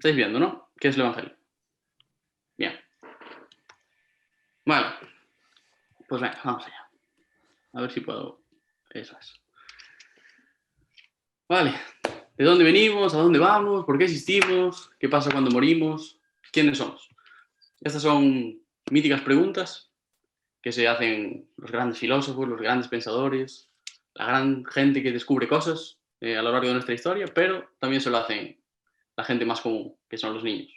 Estáis viendo, ¿no? ¿Qué es el Evangelio? Bien. Vale. Pues venga, vamos allá. A ver si puedo... Eso es. Vale. ¿De dónde venimos? ¿A dónde vamos? ¿Por qué existimos? ¿Qué pasa cuando morimos? ¿Quiénes somos? Estas son míticas preguntas que se hacen los grandes filósofos, los grandes pensadores, la gran gente que descubre cosas a lo largo de nuestra historia, pero también se lo hacen la gente más común, que son los niños.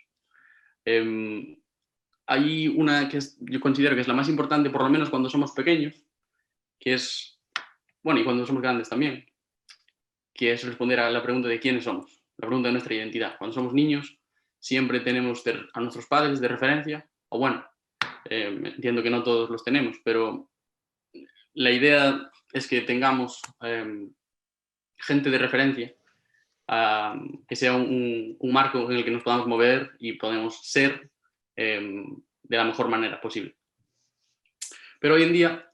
Hay una que yo considero que es la más importante, por lo menos cuando somos pequeños, que es, bueno, y cuando somos grandes también, que es responder a la pregunta de quiénes somos, la pregunta de nuestra identidad. Cuando somos niños siempre tenemos a nuestros padres de referencia, o bueno, entiendo que no todos los tenemos, pero la idea es que tengamos gente de referencia, que sea un marco en el que nos podamos mover y podemos ser de la mejor manera posible. Pero hoy en día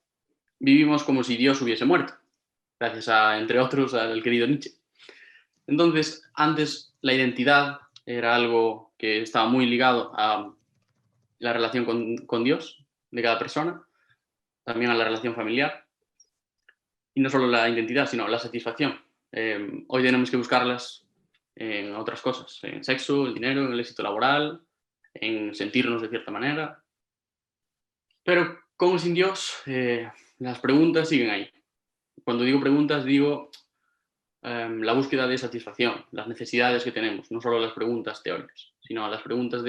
vivimos como si Dios hubiese muerto, gracias a, entre otros, al querido Nietzsche. Entonces, antes la identidad era algo que estaba muy ligado a la relación con Dios de cada persona, también a la relación familiar, y no solo la identidad, sino la satisfacción. Hoy tenemos que buscarlas en otras cosas, en sexo, el dinero, en el éxito laboral, en sentirnos de cierta manera. Pero con o sin Dios, las preguntas siguen ahí. Cuando digo preguntas, digo la búsqueda de satisfacción, las necesidades que tenemos, no solo las preguntas teóricas, sino las preguntas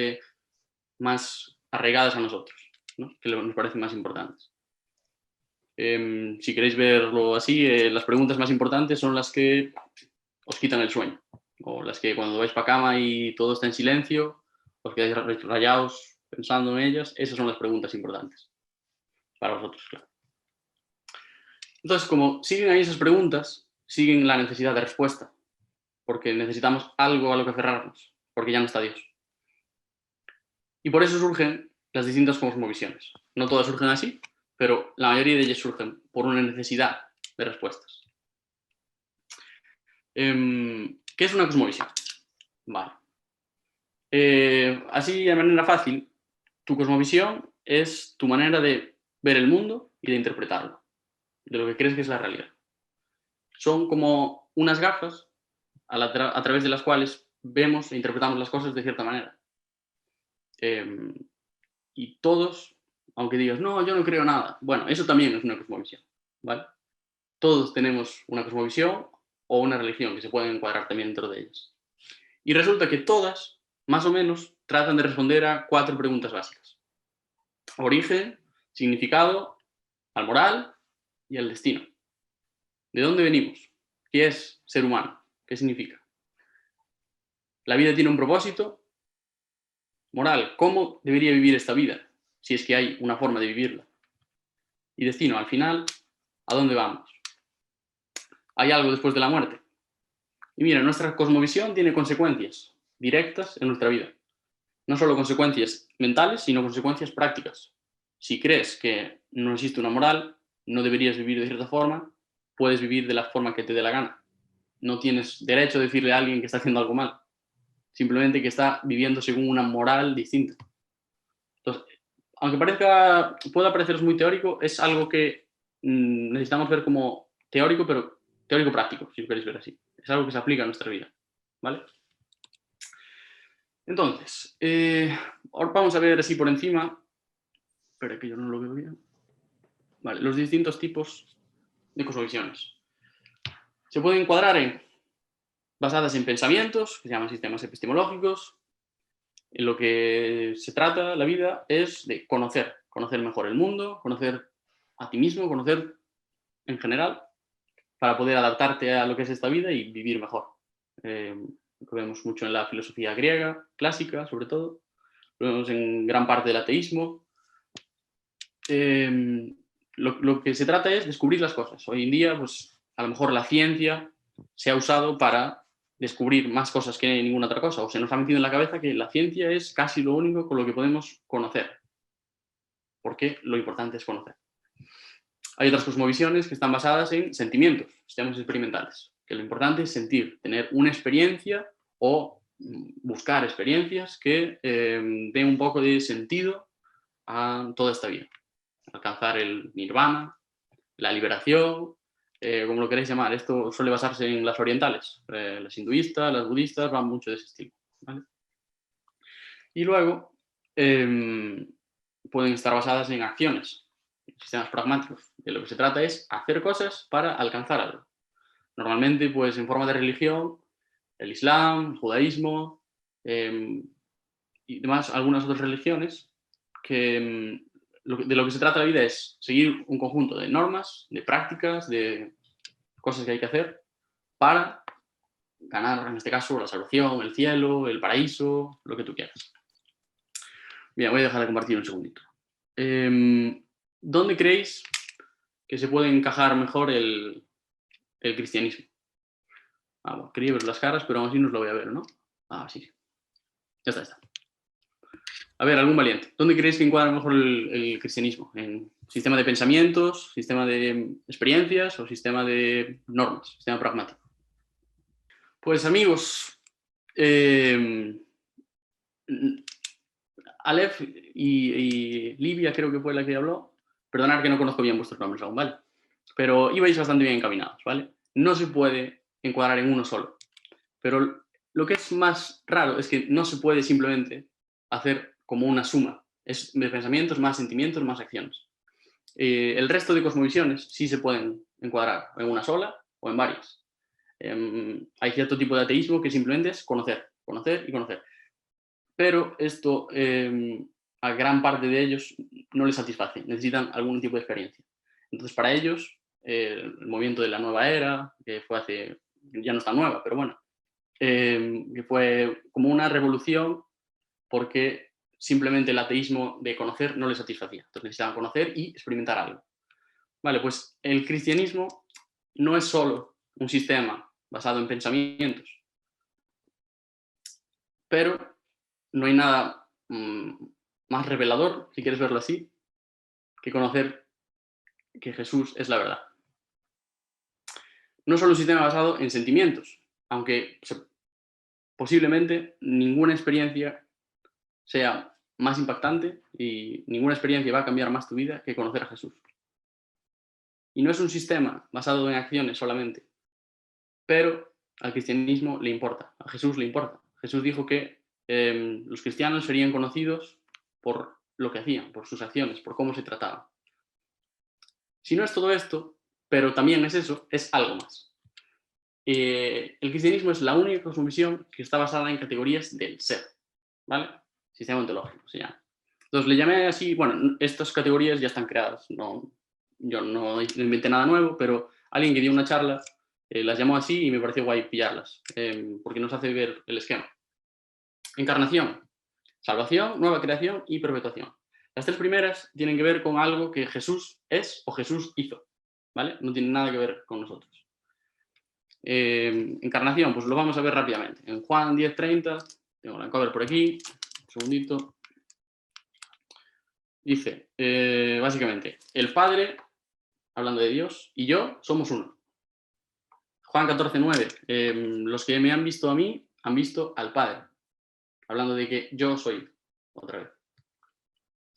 más arraigadas a nosotros, ¿no? Que nos parecen más importantes. Si queréis verlo así, las preguntas más importantes son las que os quitan el sueño, o las que cuando vais para cama y todo está en silencio, os quedáis rayados pensando en ellas. Esas son las preguntas importantes para vosotros, claro. Entonces, como siguen ahí esas preguntas, siguen la necesidad de respuesta, porque necesitamos algo a lo que aferrarnos, porque ya no está Dios. Y por eso surgen las distintas cosmovisiones. No todas surgen así, pero la mayoría de ellas surgen por una necesidad de respuestas. ¿Qué es una cosmovisión? Vale. Así, de manera fácil, tu cosmovisión es tu manera de ver el mundo y de interpretarlo, de lo que crees que es la realidad. Son como unas gafas a través de las cuales vemos e interpretamos las cosas de cierta manera. Y todos, aunque digas, no, yo no creo nada, bueno, eso también es una cosmovisión, ¿vale? Todos tenemos una cosmovisión o una religión que se pueden encuadrar también dentro de ellas. Y resulta que todas, más o menos, tratan de responder a 4 preguntas básicas. Origen, significado, al moral y al destino. ¿De dónde venimos? ¿Qué es ser humano? ¿Qué significa? ¿La vida tiene un propósito? Moral, ¿cómo debería vivir esta vida? Si es que hay una forma de vivirla. Y destino, al final, ¿a dónde vamos? ¿Hay algo después de la muerte? Y mira, nuestra cosmovisión tiene consecuencias directas en nuestra vida. No solo consecuencias mentales, sino consecuencias prácticas. Si crees que no existe una moral, no deberías vivir de cierta forma, puedes vivir de la forma que te dé la gana. No tienes derecho a decirle a alguien que está haciendo algo mal. Simplemente que está viviendo según una moral distinta. Entonces, aunque pueda pareceros muy teórico, es algo que necesitamos ver como teórico, pero teórico práctico, si lo queréis ver así. Es algo que se aplica a nuestra vida, ¿vale? Entonces, ahora vamos a ver así por encima. Espera que yo no lo veo bien. Vale, los distintos tipos de cosmovisiones. Se pueden encuadrar basadas en pensamientos, que se llaman sistemas epistemológicos. En lo que se trata la vida es de conocer mejor el mundo, conocer a ti mismo, conocer en general, para poder adaptarte a lo que es esta vida y vivir mejor. Lo vemos mucho en la filosofía griega, clásica sobre todo, lo vemos en gran parte del ateísmo. Lo que se trata es descubrir las cosas. Hoy en día, pues, a lo mejor la ciencia se ha usado para descubrir más cosas que ninguna otra cosa, o se nos ha metido en la cabeza que la ciencia es casi lo único con lo que podemos conocer, porque lo importante es conocer. Hay otras cosmovisiones que están basadas en sentimientos, sistemas experimentales, que lo importante es sentir, tener una experiencia o buscar experiencias que den un poco de sentido a toda esta vida. Alcanzar el nirvana, la liberación, como lo queréis llamar. Esto suele basarse en las orientales. Las hinduistas, las budistas van mucho de ese estilo, ¿vale? Y luego pueden estar basadas en acciones, en sistemas pragmáticos. De lo que se trata es hacer cosas para alcanzar algo. Normalmente, pues en forma de religión, el Islam, el judaísmo y demás, algunas otras religiones, que de lo que se trata la vida es seguir un conjunto de normas, de prácticas, de cosas que hay que hacer para ganar, en este caso, la salvación, el cielo, el paraíso, lo que tú quieras. Bien, voy a dejar de compartir un segundito. ¿Dónde creéis que se puede encajar mejor el cristianismo? Bueno, quería ver las caras, pero aún así no os lo voy a ver, ¿no? Sí. Ya está. A ver, algún valiente. ¿Dónde creéis que encuadra mejor el cristianismo? ¿En sistema de pensamientos, sistema de experiencias o sistema de normas, sistema pragmático? Pues amigos, Aleph y Livia creo que fue la que habló. Perdonad que no conozco bien vuestros nombres aún, ¿vale? Pero ibais bastante bien encaminados, ¿vale? No se puede encuadrar en uno solo. Pero lo que es más raro es que no se puede simplemente hacer como una suma. Es de pensamientos, más sentimientos, más acciones. El resto de cosmovisiones sí se pueden encuadrar en una sola o en varias. Hay cierto tipo de ateísmo que simplemente es conocer, conocer y conocer. Pero esto a gran parte de ellos no les satisface, necesitan algún tipo de experiencia. Entonces, para ellos, el movimiento de la nueva era, que fue hace, ya no está nueva, pero bueno, que fue como una revolución porque simplemente el ateísmo de conocer no les satisfacía. Entonces necesitaban conocer y experimentar algo. Vale, pues el cristianismo no es solo un sistema basado en pensamientos, pero no hay nada más revelador, si quieres verlo así, que conocer que Jesús es la verdad. No solo un sistema basado en sentimientos, aunque posiblemente ninguna experiencia sea más impactante y ninguna experiencia va a cambiar más tu vida que conocer a Jesús. Y no es un sistema basado en acciones solamente, pero al cristianismo le importa, a Jesús le importa. Jesús dijo que los cristianos serían conocidos por lo que hacían, por sus acciones, por cómo se trataban. Si no es todo esto, pero también es eso, es algo más. El cristianismo es la única cosmovisión que está basada en categorías del ser, ¿vale? Sistema ontológico se llama. Entonces le llamé así, bueno, estas categorías ya están creadas, yo no inventé nada nuevo, pero alguien que dio una charla las llamó así y me pareció guay pillarlas, porque nos hace ver el esquema. Encarnación, salvación, nueva creación y perpetuación. Las tres primeras tienen que ver con algo que Jesús es o Jesús hizo, ¿vale? No tienen nada que ver con nosotros. Encarnación, pues lo vamos a ver rápidamente. En Juan 10:30, tengo la cover por aquí, un segundito. Dice, básicamente, el Padre, hablando de Dios, y yo somos uno. Juan 14:9, los que me han visto a mí, han visto al Padre. Hablando de que yo soy, otra vez.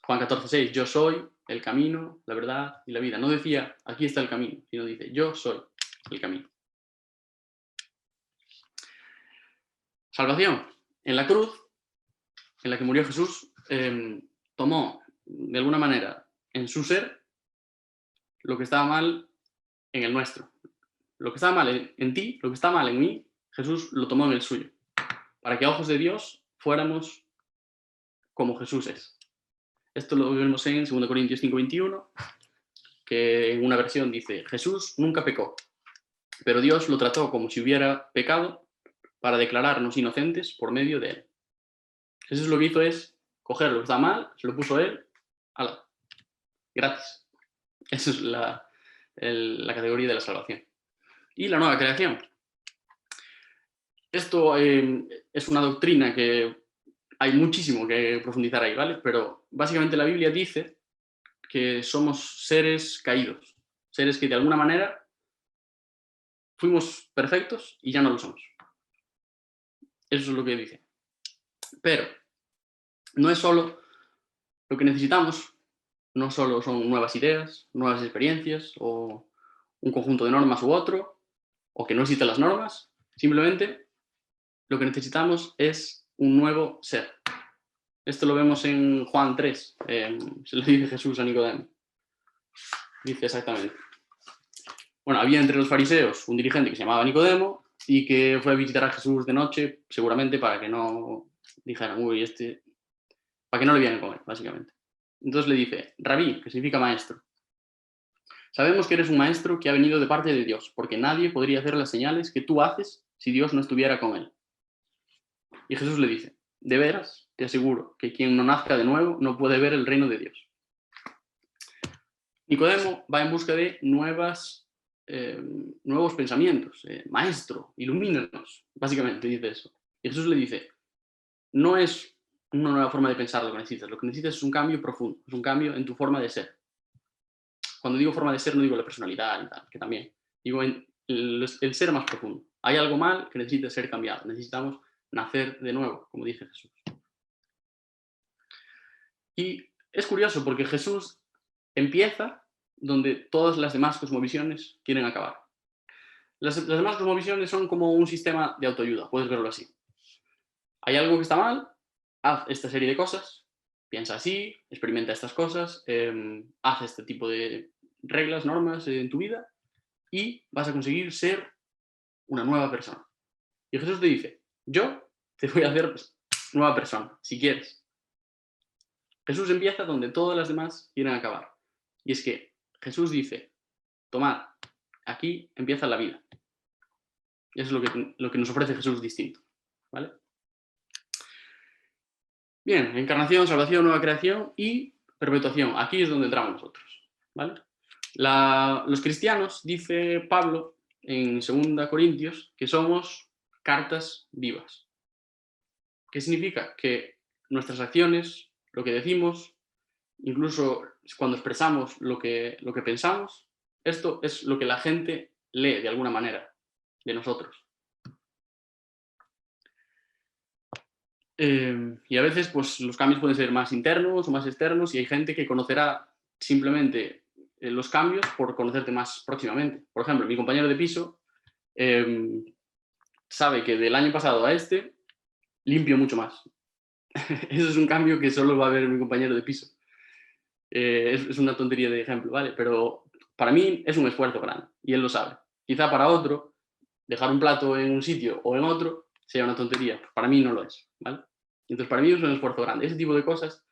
Juan 14:6, yo soy el camino, la verdad y la vida. No decía, aquí está el camino, sino dice, yo soy el camino. Salvación. En la cruz, en la que murió Jesús, tomó, de alguna manera, en su ser, lo que estaba mal en el nuestro. Lo que estaba mal en ti, lo que estaba mal en mí, Jesús lo tomó en el suyo. Para que a ojos de Dios fuéramos como Jesús es. Esto lo vemos en 2 Corintios 5:21, que en una versión dice, Jesús nunca pecó, pero Dios lo trató como si hubiera pecado para declararnos inocentes por medio de él. Jesús lo que hizo es coger lo que está mal, se lo puso él, gratis. Esa es la categoría de la salvación. Y la nueva creación. Esto es una doctrina que hay muchísimo que profundizar ahí, ¿vale? Pero básicamente la Biblia dice que somos seres caídos, seres que de alguna manera fuimos perfectos y ya no lo somos. Eso es lo que dice. Pero no es solo lo que necesitamos, no solo son nuevas ideas, nuevas experiencias o un conjunto de normas u otro, o que no existen las normas, simplemente lo que necesitamos es un nuevo ser. Esto lo vemos en Juan 3, se lo dice Jesús a Nicodemo. Dice exactamente. Bueno, había entre los fariseos un dirigente que se llamaba Nicodemo y que fue a visitar a Jesús de noche, seguramente para que no dijeran, uy, para que no le vieran comer, básicamente. Entonces le dice, Rabí, que significa maestro. Sabemos que eres un maestro que ha venido de parte de Dios, porque nadie podría hacer las señales que tú haces si Dios no estuviera con él. Y Jesús le dice, de veras, te aseguro que quien no nazca de nuevo no puede ver el reino de Dios. Nicodemo va en busca de nuevos pensamientos. Maestro, ilumínanos, básicamente dice eso. Y Jesús le dice, no es una nueva forma de pensar lo que necesitas es un cambio profundo, es un cambio en tu forma de ser. Cuando digo forma de ser no digo la personalidad y tal, que también, digo el ser más profundo. Hay algo mal que necesita ser cambiado, necesitamos nacer de nuevo, como dice Jesús. Y es curioso porque Jesús empieza donde todas las demás cosmovisiones quieren acabar. Las demás cosmovisiones son como un sistema de autoayuda, puedes verlo así. Hay algo que está mal, haz esta serie de cosas, piensa así, experimenta estas cosas, haz este tipo de reglas, normas en tu vida y vas a conseguir ser una nueva persona. Y Jesús te dice, yo te voy a hacer nueva persona, si quieres. Jesús empieza donde todas las demás quieren acabar. Y es que Jesús dice, tomad, aquí empieza la vida. Y eso es lo que nos ofrece Jesús distinto. ¿Vale? Bien, encarnación, salvación, nueva creación y perpetuación. Aquí es donde entramos nosotros. ¿Vale? Los cristianos, dice Pablo en 2 Corintios, que somos cartas vivas. ¿Qué significa? Que nuestras acciones, lo que decimos, incluso cuando expresamos lo que pensamos, esto es lo que la gente lee de alguna manera de nosotros. Y a veces pues, los cambios pueden ser más internos o más externos y hay gente que conocerá simplemente los cambios por conocerte más próximamente. Por ejemplo, mi compañero de piso sabe que del año pasado a este limpio mucho más. Eso es un cambio que solo va a ver mi compañero de piso. Es una tontería de ejemplo, ¿vale? Pero para mí es un esfuerzo grande y él lo sabe. Quizá para otro, dejar un plato en un sitio o en otro sea una tontería. Para mí no lo es, ¿vale? Entonces para mí es un esfuerzo grande. Ese tipo de cosas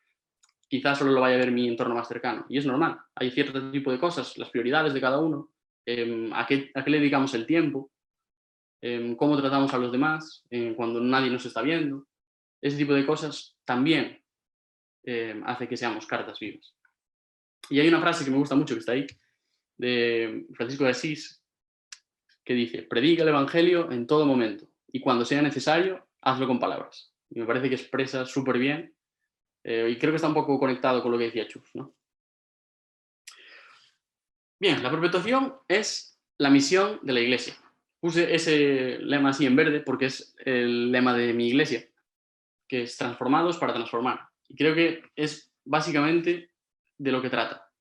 quizás solo lo vaya a ver mi entorno más cercano. Y es normal. Hay cierto tipo de cosas, las prioridades de cada uno, a qué le dedicamos el tiempo, cómo tratamos a los demás cuando nadie nos está viendo. Ese tipo de cosas también hace que seamos cartas vivas. Y hay una frase que me gusta mucho que está ahí, de Francisco de Asís, que dice, predica el Evangelio en todo momento y cuando sea necesario, hazlo con palabras. Y me parece que expresa súper bien y creo que está un poco conectado con lo que decía Chus, ¿no? Bien, la perpetuación es la misión de la Iglesia. Puse ese lema así en verde porque es el lema de mi iglesia, que es transformados para transformar. Y creo que es básicamente de lo que trata.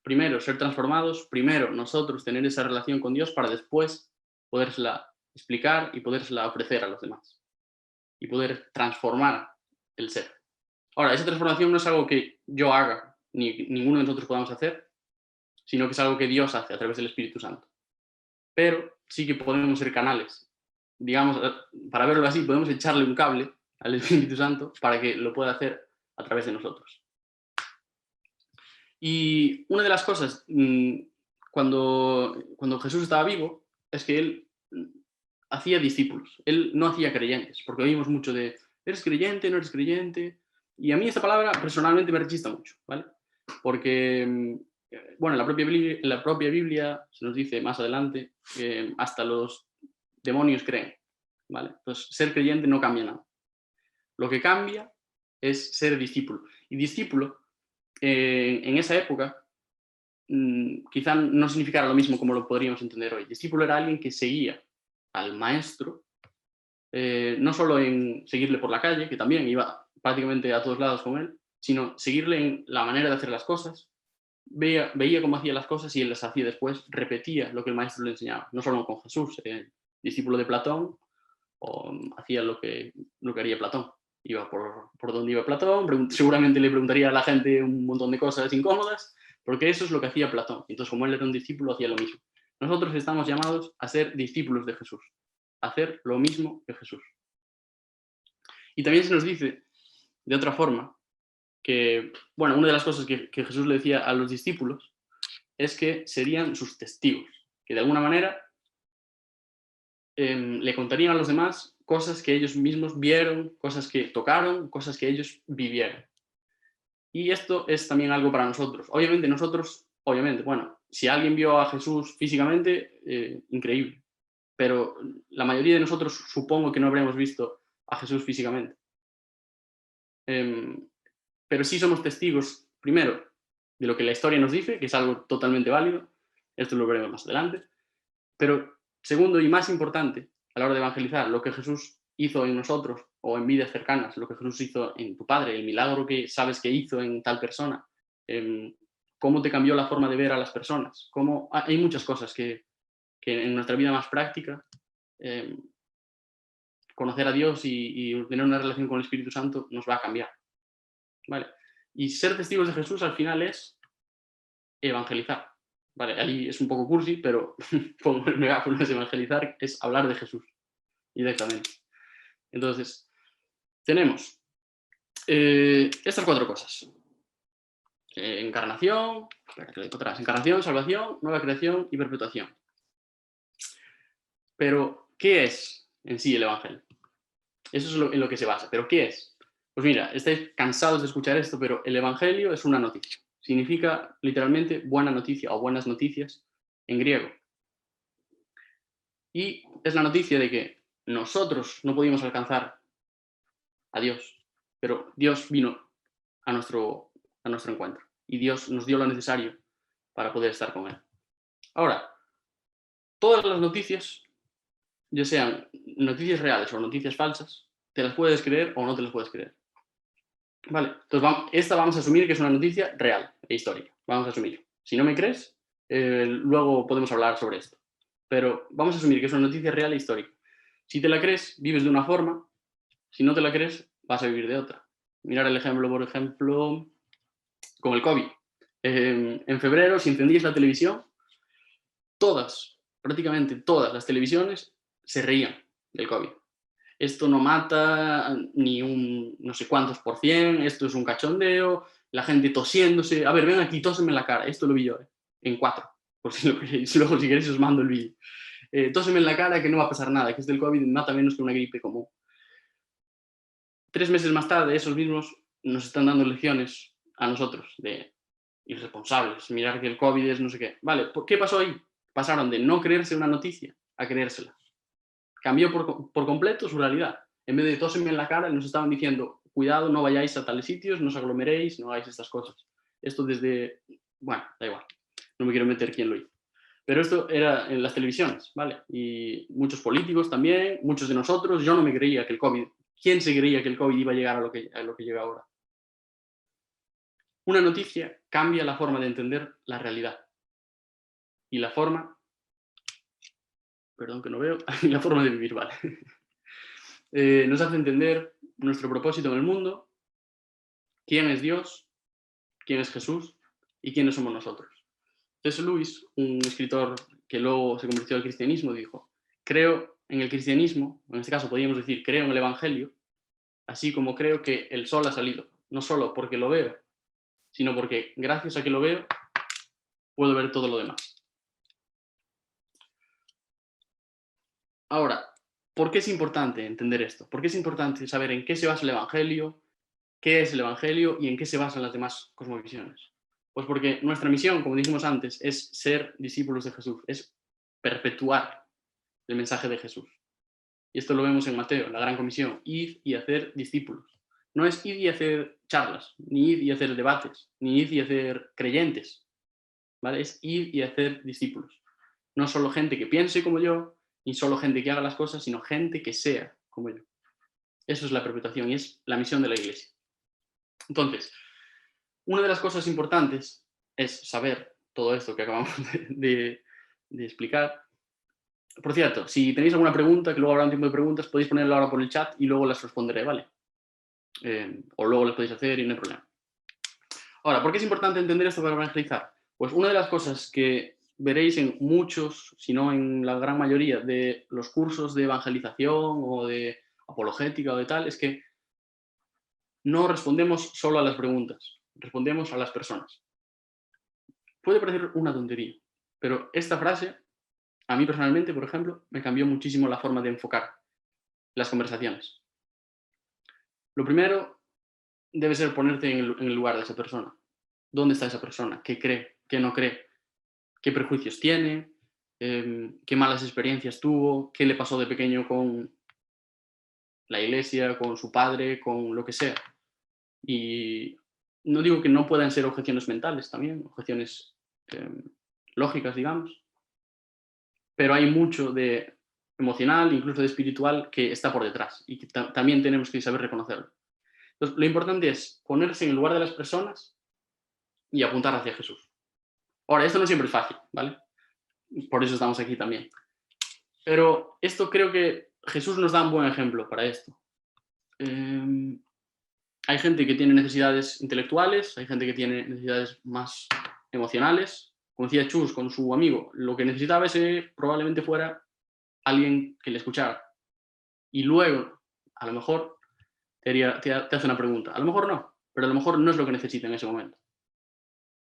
Primero, ser transformados, primero nosotros tener esa relación con Dios para después podérsela explicar y podérsela ofrecer a los demás. Y poder transformar el ser. Ahora, esa transformación no es algo que yo haga, ni ninguno de nosotros podamos hacer, sino que es algo que Dios hace a través del Espíritu Santo. Pero sí que podemos ser canales. Digamos, para verlo así, podemos echarle un cable al Espíritu Santo para que lo pueda hacer a través de nosotros. Y una de las cosas, cuando Jesús estaba vivo, es que él hacía discípulos. Él no hacía creyentes, porque oímos mucho de, ¿eres creyente? ¿No eres creyente? Y a mí esta palabra personalmente me rechista mucho, ¿vale? Porque, bueno, en la propia Biblia se nos dice más adelante que hasta los demonios creen, ¿vale? Entonces, ser creyente no cambia nada. Lo que cambia es ser discípulo. Y discípulo, en esa época, quizá no significara lo mismo como lo podríamos entender hoy. Discípulo era alguien que seguía al maestro no solo en seguirle por la calle, que también iba prácticamente a todos lados con él, sino seguirle en la manera de hacer las cosas. Veía cómo hacía las cosas y él las hacía después, repetía lo que el maestro le enseñaba. No solo con Jesús, discípulo de Platón, o hacía lo que haría Platón. Iba por donde iba Platón, seguramente le preguntaría a la gente un montón de cosas incómodas, porque eso es lo que hacía Platón. Entonces, como él era un discípulo, hacía lo mismo. Nosotros estamos llamados a ser discípulos de Jesús, a hacer lo mismo que Jesús. Y también se nos dice, de otra forma, que, bueno, una de las cosas que Jesús le decía a los discípulos es que serían sus testigos, que de alguna manera le contarían a los demás cosas que ellos mismos vieron, cosas que tocaron, cosas que ellos vivieron. Y esto es también algo para nosotros. Obviamente, bueno, si alguien vio a Jesús físicamente, increíble. Pero la mayoría de nosotros supongo que no habremos visto a Jesús físicamente. Pero sí somos testigos, primero, de lo que la historia nos dice, que es algo totalmente válido. Esto lo veremos más adelante. Pero segundo y más importante, a la hora de evangelizar, lo que Jesús hizo en nosotros o en vidas cercanas, lo que Jesús hizo en tu padre, el milagro que sabes que hizo en tal persona, cómo te cambió la forma de ver a las personas. Hay muchas cosas que en nuestra vida más práctica, conocer a Dios y tener una relación con el Espíritu Santo nos va a cambiar. ¿Vale? Y ser testigos de Jesús al final es evangelizar. Vale, ahí es un poco cursi, pero el megáfono es evangelizar, es hablar de Jesús directamente. Entonces, tenemos estas 4 cosas. Encarnación, encarnación, salvación, nueva creación y perpetuación. Pero, ¿qué es en sí el Evangelio? Eso es en lo que se basa. ¿Pero qué es? Pues mira, estáis cansados de escuchar esto, pero el Evangelio es una noticia. Significa literalmente buena noticia o buenas noticias en griego. Y es la noticia de que nosotros no podíamos alcanzar a Dios, pero Dios vino a nuestro encuentro y Dios nos dio lo necesario para poder estar con Él. Ahora, todas las noticias, ya sean noticias reales o noticias falsas, te las puedes creer o no te las puedes creer. Vale, entonces esta vamos a asumir que es una noticia real e histórica. Vamos a asumirlo. Si no me crees, luego podemos hablar sobre esto. Pero vamos a asumir que es una noticia real e histórica. Si te la crees, vives de una forma. Si no te la crees, vas a vivir de otra. Mirar el ejemplo, por ejemplo, con el COVID. En febrero, si encendías la televisión, prácticamente todas las televisiones se reían del COVID. Esto no mata ni un no sé cuántos %, esto es un cachondeo, la gente tosiéndose. A ver, ven aquí, tóseme en la cara. Esto lo vi yo, en 4, por si lo queréis. Luego, si queréis, os mando el vídeo. Tóseme en la cara que no va a pasar nada, que es del COVID, mata menos que una gripe común. 3 meses más tarde, esos mismos nos están dando lecciones a nosotros de irresponsables, mirar que el COVID es no sé qué. Vale, ¿qué pasó ahí? Pasaron de no creerse una noticia a creérsela. Cambió por completo su realidad. En vez de tósenme en la cara, nos estaban diciendo, cuidado, no vayáis a tales sitios, no os aglomeréis, no hagáis estas cosas. Esto desde... Bueno, da igual. No me quiero meter quién lo hizo. Pero esto era en las televisiones, ¿vale? Y muchos políticos también, muchos de nosotros, yo no me creía que el COVID... ¿Quién se creía que el COVID iba a llegar a lo que llega ahora? Una noticia cambia la forma de entender la realidad. Y la forma... Perdón que no veo. La forma de vivir, vale. Nos hace entender nuestro propósito en el mundo, quién es Dios, quién es Jesús y quiénes somos nosotros. C.S. Lewis, un escritor que luego se convirtió al cristianismo, dijo, creo en el cristianismo, en este caso podríamos decir, creo en el Evangelio, así como creo que el sol ha salido, no solo porque lo veo, sino porque gracias a que lo veo, puedo ver todo lo demás. Ahora, ¿por qué es importante entender esto? ¿Por qué es importante saber en qué se basa el Evangelio, qué es el Evangelio y en qué se basan las demás cosmovisiones? Pues porque nuestra misión, como dijimos antes, es ser discípulos de Jesús, es perpetuar el mensaje de Jesús. Y esto lo vemos en Mateo, la gran comisión, id y hacer discípulos. No es ir y hacer charlas, ni ir y hacer debates, ni ir y hacer creyentes, ¿vale? Es ir y hacer discípulos. No solo gente que piense como yo, ni solo gente que haga las cosas, sino gente que sea como yo. Eso es la perpetuación y es la misión de la Iglesia. Entonces, una de las cosas importantes es saber todo esto que acabamos de explicar. Por cierto, si tenéis alguna pregunta, que luego habrá un tiempo de preguntas, podéis ponerla ahora por el chat y luego las responderé, ¿vale? O luego las podéis hacer y no hay problema. Ahora, ¿por qué es importante entender esto para evangelizar? Pues una de las cosas que veréis en muchos, si no en la gran mayoría, de los cursos de evangelización o de apologética o de tal, es que no respondemos solo a las preguntas, respondemos a las personas. Puede parecer una tontería, pero esta frase, a mí personalmente, por ejemplo, me cambió muchísimo la forma de enfocar las conversaciones. Lo primero debe ser ponerte en el lugar de esa persona. ¿Dónde está esa persona? ¿Qué cree? ¿Qué no cree? ¿Qué prejuicios tiene? ¿Qué malas experiencias tuvo? ¿Qué le pasó de pequeño con la iglesia, con su padre, con lo que sea? Y no digo que no puedan ser objeciones mentales también, objeciones lógicas, digamos, pero hay mucho de emocional, incluso de espiritual, que está por detrás y que también tenemos que saber reconocerlo. Entonces, lo importante es ponerse en el lugar de las personas y apuntar hacia Jesús. Ahora, esto no siempre es fácil, ¿vale? Por eso estamos aquí también. Pero esto creo que Jesús nos da un buen ejemplo para esto. Hay gente que tiene necesidades intelectuales, hay gente que tiene necesidades más emocionales. Como decía Chus con su amigo, lo que necesitaba ese probablemente fuera alguien que le escuchara. Y luego, a lo mejor, te hace una pregunta. A lo mejor no, pero a lo mejor no es lo que necesita en ese momento.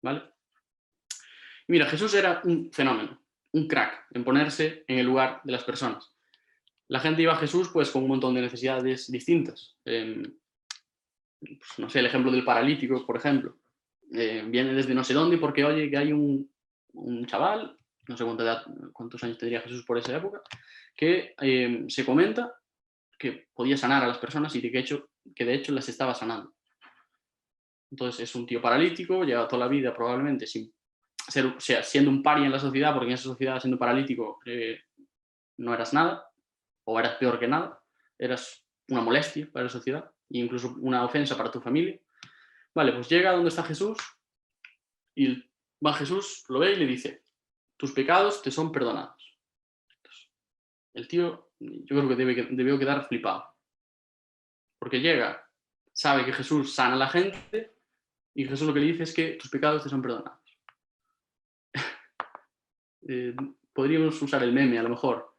¿Vale? Y mira, Jesús era un fenómeno, un crack en ponerse en el lugar de las personas. La gente iba a Jesús pues con un montón de necesidades distintas. Pues, no sé, el ejemplo del paralítico, por ejemplo. Viene desde no sé dónde porque oye que hay un chaval, no sé cuántos años tendría Jesús por esa época, que se comenta que podía sanar a las personas y que de hecho las estaba sanando. Entonces es un tío paralítico, lleva toda la vida probablemente sin ser, o sea, siendo un paria en la sociedad, porque en esa sociedad siendo paralítico no eras nada, o eras peor que nada, eras una molestia para la sociedad e incluso una ofensa para tu familia. Vale, pues llega donde está Jesús y va Jesús, lo ve y le dice, tus pecados te son perdonados. Entonces, el tío, yo creo que debió quedar flipado, porque llega, sabe que Jesús sana a la gente y Jesús lo que le dice es que tus pecados te son perdonados. Podríamos usar el meme a lo mejor.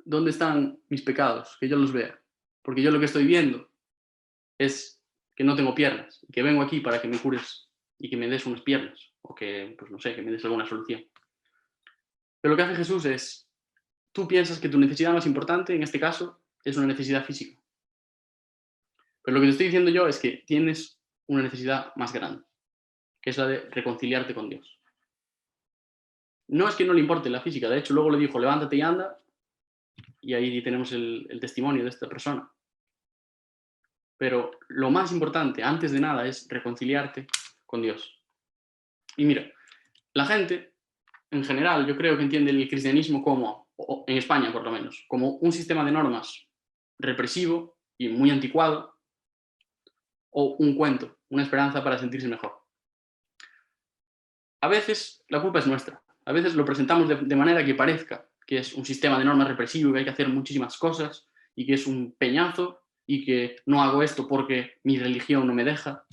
¿Dónde están mis pecados? Que yo los vea. Porque yo lo que estoy viendo es que no tengo piernas y que vengo aquí para que me cures y que me des unas piernas o que, pues no sé, que me des alguna solución. Pero lo que hace Jesús es, tú piensas que tu necesidad más importante, en este caso, es una necesidad física. Pero lo que te estoy diciendo yo es que tienes una necesidad más grande, que es la de reconciliarte con Dios. No es que no le importe la física, de hecho luego le dijo, levántate y anda, y ahí tenemos el testimonio de esta persona. Pero lo más importante, antes de nada, es reconciliarte con Dios. Y mira, la gente, en general, yo creo que entiende el cristianismo como, en España por lo menos, como un sistema de normas represivo y muy anticuado, o un cuento, una esperanza para sentirse mejor. A veces la culpa es nuestra. A veces lo presentamos de manera que parezca que es un sistema de normas represivo y que hay que hacer muchísimas cosas y que es un peñazo y que no hago esto porque mi religión no me deja.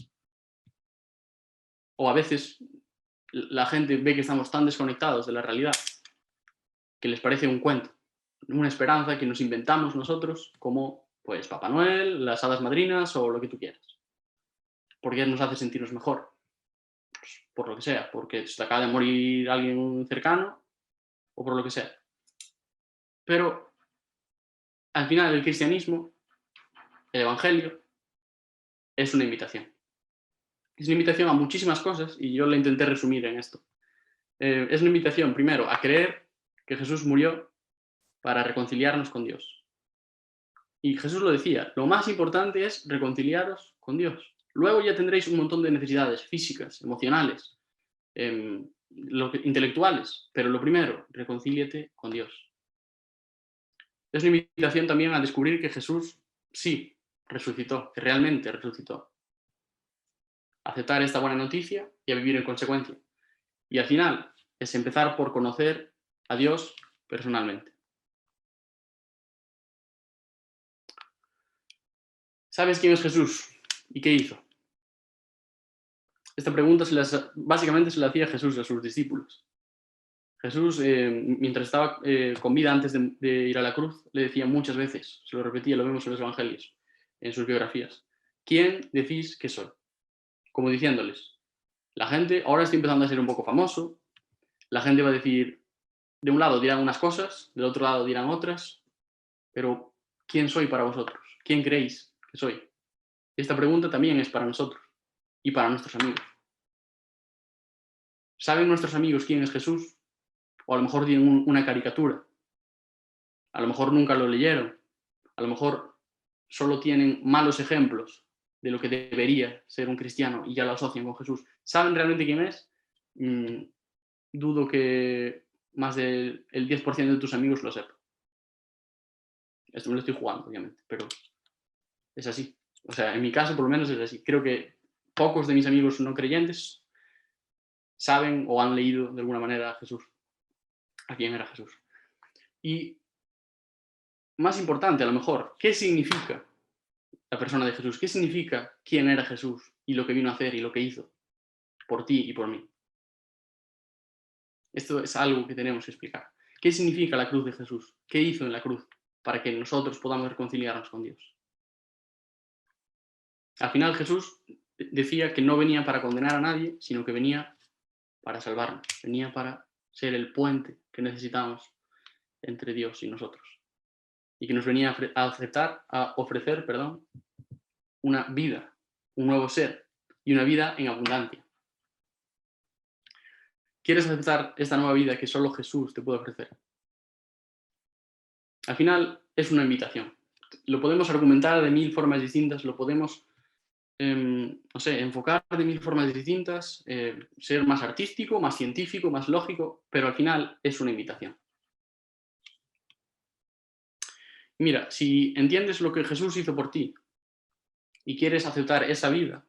O a veces la gente ve que estamos tan desconectados de la realidad que les parece un cuento, una esperanza que nos inventamos nosotros como pues Papá Noel, las hadas madrinas o lo que tú quieras. Porque nos hace sentirnos mejor. Pues, por lo que sea, porque se te acaba de morir alguien cercano o por lo que sea. Pero al final el cristianismo, el evangelio, es una invitación. Es una invitación a muchísimas cosas y yo la intenté resumir en esto. Es una invitación, primero, a creer que Jesús murió para reconciliarnos con Dios. Y Jesús lo decía, lo más importante es reconciliaros con Dios. Luego ya tendréis un montón de necesidades físicas, emocionales, intelectuales, pero lo primero, reconcíliate con Dios. Es una invitación también a descubrir que Jesús sí resucitó, que realmente resucitó. Aceptar esta buena noticia y a vivir en consecuencia. Y al final es empezar por conocer a Dios personalmente. ¿Sabes quién es Jesús y qué hizo? Esta pregunta básicamente se la hacía Jesús a sus discípulos. Jesús, mientras estaba con vida antes de ir a la cruz, le decía muchas veces, se lo repetía, lo vemos en los evangelios, en sus biografías, ¿quién decís que soy? Como diciéndoles, la gente ahora está empezando a ser un poco famoso, la gente va a decir, de un lado dirán unas cosas, del otro lado dirán otras, pero ¿quién soy para vosotros? ¿Quién creéis que soy? Esta pregunta también es para nosotros y para nuestros amigos. ¿Saben nuestros amigos quién es Jesús? O a lo mejor tienen una caricatura. A lo mejor nunca lo leyeron. A lo mejor solo tienen malos ejemplos de lo que debería ser un cristiano y ya lo asocian con Jesús. ¿Saben realmente quién es? Dudo que más del 10% de tus amigos lo sepa. Esto me lo estoy jugando, obviamente, pero es así. O sea, en mi caso por lo menos es así. Creo que pocos de mis amigos no creyentes saben o han leído de alguna manera a Jesús, a quién era Jesús. Y más importante, a lo mejor, ¿qué significa la persona de Jesús? ¿Qué significa quién era Jesús y lo que vino a hacer y lo que hizo por ti y por mí? Esto es algo que tenemos que explicar. ¿Qué significa la cruz de Jesús? ¿Qué hizo en la cruz para que nosotros podamos reconciliarnos con Dios? Al final Jesús decía que no venía para condenar a nadie, sino que venía para salvarnos, venía para ser el puente que necesitamos entre Dios y nosotros. Y que nos venía a ofrecer, una vida, un nuevo ser y una vida en abundancia. ¿Quieres aceptar esta nueva vida que solo Jesús te puede ofrecer? Al final es una invitación. Lo podemos argumentar de 1000 formas distintas, lo podemos no sé, enfocar de 1000 formas distintas, ser más artístico, más científico, más lógico, pero al final es una invitación. Mira, si entiendes lo que Jesús hizo por ti y quieres aceptar esa vida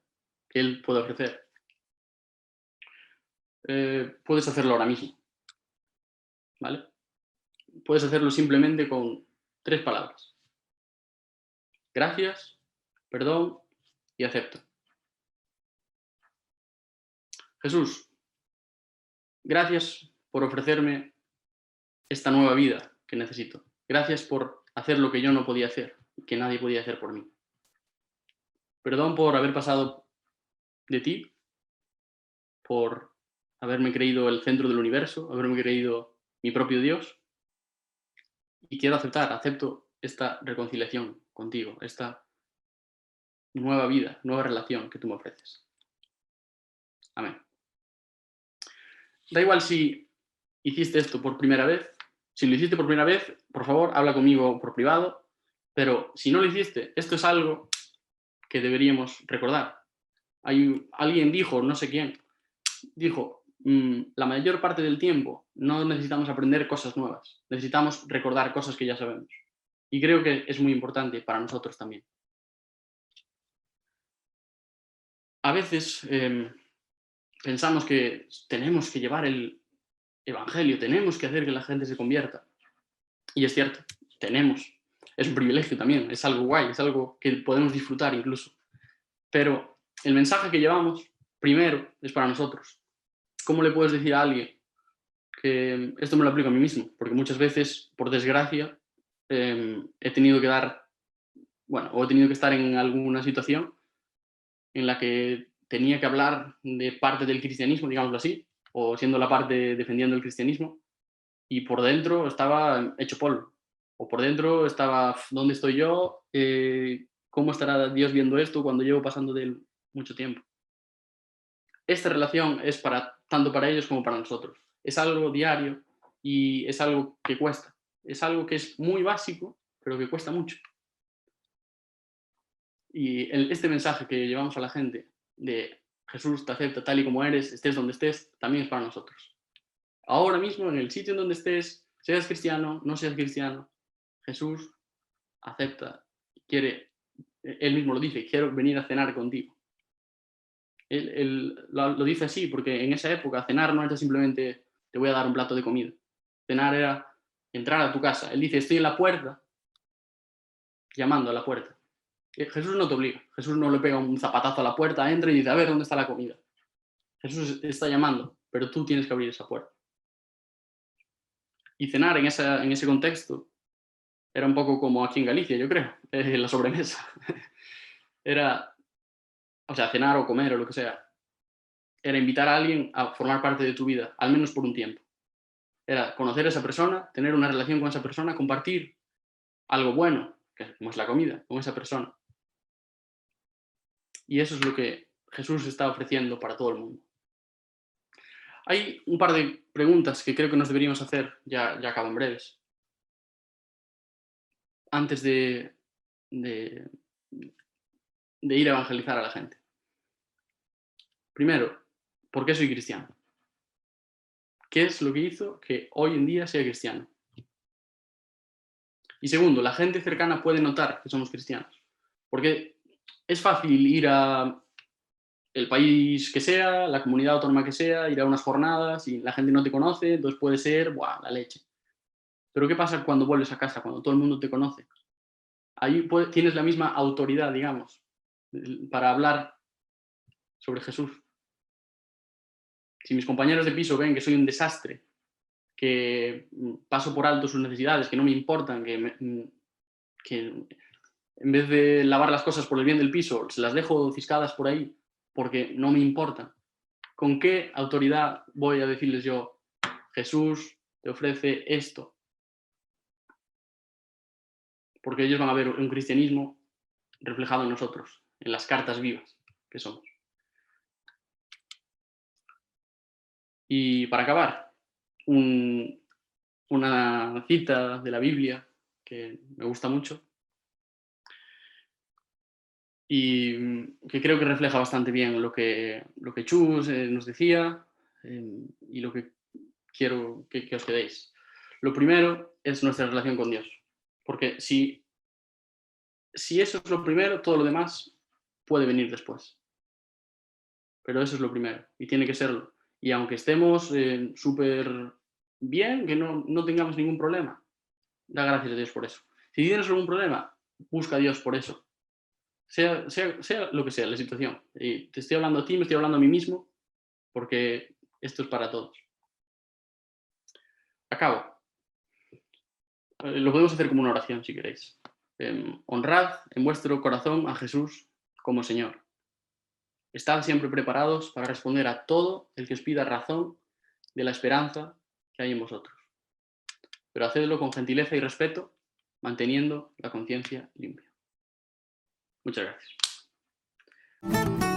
que Él puede ofrecer, puedes hacerlo ahora mismo, ¿vale? Puedes hacerlo simplemente con 3 palabras. Gracias, perdón y acepto. Jesús, gracias por ofrecerme esta nueva vida que necesito. Gracias por hacer lo que yo no podía hacer y que nadie podía hacer por mí. Perdón por haber pasado de ti, por haberme creído el centro del universo, haberme creído mi propio Dios. Y quiero acepto esta reconciliación contigo, esta nueva vida, nueva relación que tú me ofreces. Amén. Da igual si hiciste esto por primera vez. Si lo hiciste por primera vez, por favor, habla conmigo por privado. Pero si no lo hiciste, esto es algo que deberíamos recordar. Alguien dijo, no sé quién, dijo, la mayor parte del tiempo no necesitamos aprender cosas nuevas, necesitamos recordar cosas que ya sabemos. Y creo que es muy importante para nosotros también. A veces pensamos que tenemos que llevar el evangelio, tenemos que hacer que la gente se convierta. Y es cierto, tenemos. Es un privilegio también, es algo guay, es algo que podemos disfrutar incluso. Pero el mensaje que llevamos, primero, es para nosotros. ¿Cómo le puedes decir a alguien que esto me lo aplico a mí mismo? Porque muchas veces, por desgracia, he tenido que o he tenido que estar en alguna situación en la que tenía que hablar de parte del cristianismo, digámoslo así, o siendo la parte defendiendo el cristianismo, y por dentro estaba hecho polvo. O por dentro estaba, ¿dónde estoy yo? ¿Cómo estará Dios viendo esto cuando llevo pasando de él mucho tiempo? Esta relación es tanto para ellos como para nosotros. Es algo diario y es algo que cuesta. Es algo que es muy básico, pero que cuesta mucho. Y este mensaje que llevamos a la gente de Jesús te acepta tal y como eres, estés donde estés, también es para nosotros. Ahora mismo, en el sitio en donde estés, seas cristiano, no seas cristiano, Jesús acepta, quiere, él mismo lo dice, quiero venir a cenar contigo. Él lo dice así porque en esa época cenar no era simplemente te voy a dar un plato de comida. Cenar era entrar a tu casa. Él dice, estoy en la puerta, llamando a la puerta. Jesús no te obliga. Jesús no le pega un zapatazo a la puerta, entra y dice, a ver, ¿dónde está la comida? Jesús está llamando, pero tú tienes que abrir esa puerta. Y cenar en ese contexto era un poco como aquí en Galicia, yo creo, la sobremesa. Era, o sea, cenar o comer o lo que sea. Era invitar a alguien a formar parte de tu vida, al menos por un tiempo. Era conocer a esa persona, tener una relación con esa persona, compartir algo bueno, que como es la comida, con esa persona. Y eso es lo que Jesús está ofreciendo para todo el mundo. Hay un par de preguntas que creo que nos deberíamos hacer, ya acabo en breves, antes de ir a evangelizar a la gente. Primero, ¿por qué soy cristiano? ¿Qué es lo que hizo que hoy en día sea cristiano? Y segundo, la gente cercana puede notar que somos cristianos. Porque es fácil ir a el país que sea, la comunidad autónoma que sea, ir a unas jornadas y la gente no te conoce, entonces puede ser, ¡buah, la leche! Pero ¿qué pasa cuando vuelves a casa, cuando todo el mundo te conoce? Ahí tienes la misma autoridad, digamos, para hablar sobre Jesús. Si mis compañeros de piso ven que soy un desastre, que paso por alto sus necesidades, que no me importan, que en vez de lavar las cosas por el bien del piso, se las dejo ciscadas por ahí porque no me importan. ¿Con qué autoridad voy a decirles yo, Jesús te ofrece esto? Porque ellos van a ver un cristianismo reflejado en nosotros, en las cartas vivas que somos. Y para acabar, una cita de la Biblia que me gusta mucho y que creo que refleja bastante bien lo que Chus nos decía y lo que quiero que os quedéis. Lo primero es nuestra relación con Dios, porque si eso es lo primero, todo lo demás puede venir después. Pero eso es lo primero y tiene que serlo. Y aunque estemos súper bien, que no tengamos ningún problema, da gracias a Dios por eso. Si tienes algún problema, busca a Dios por eso. Sea lo que sea la situación. Y te estoy hablando a ti, me estoy hablando a mí mismo, porque esto es para todos. Acabo. Lo podemos hacer como una oración, si queréis. Honrad en vuestro corazón a Jesús como Señor. Estad siempre preparados para responder a todo el que os pida razón de la esperanza que hay en vosotros. Pero hacedlo con gentileza y respeto, manteniendo la conciencia limpia. Muchas gracias.